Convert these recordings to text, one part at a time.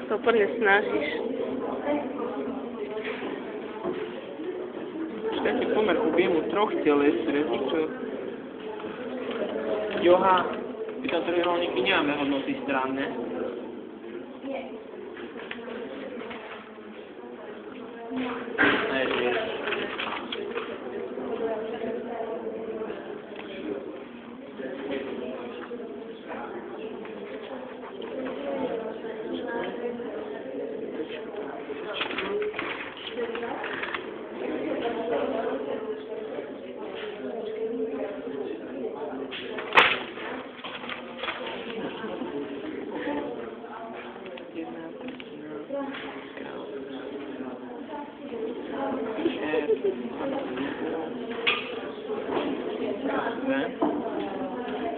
To úplne snažíš. Taký pomer objemu troch telес, čo... Joha, v tom trojuholníku nemáme hodnoty stranné.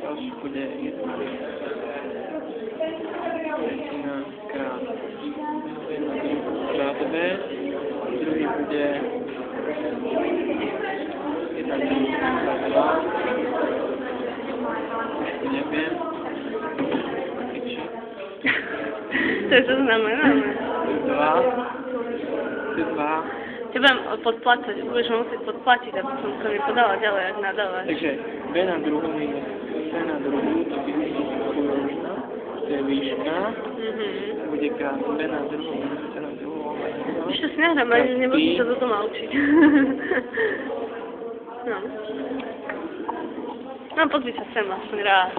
Ďalší bude 1 krát B, druhý bude 1 krát 2, už neviem, To čo znamená? 2. Teba podplácať, budeš ma musieť podplatiť, aby som to mi podala ďalej, ak nadávaš. Takže B na druhú minus C na druhú, to by položná, to je výška, bude krát B na druhú minus C na druhú. Víš, to si nehrám, ale nebudem sa do doma učiť. No. No, pozri sa sem aspoň rád.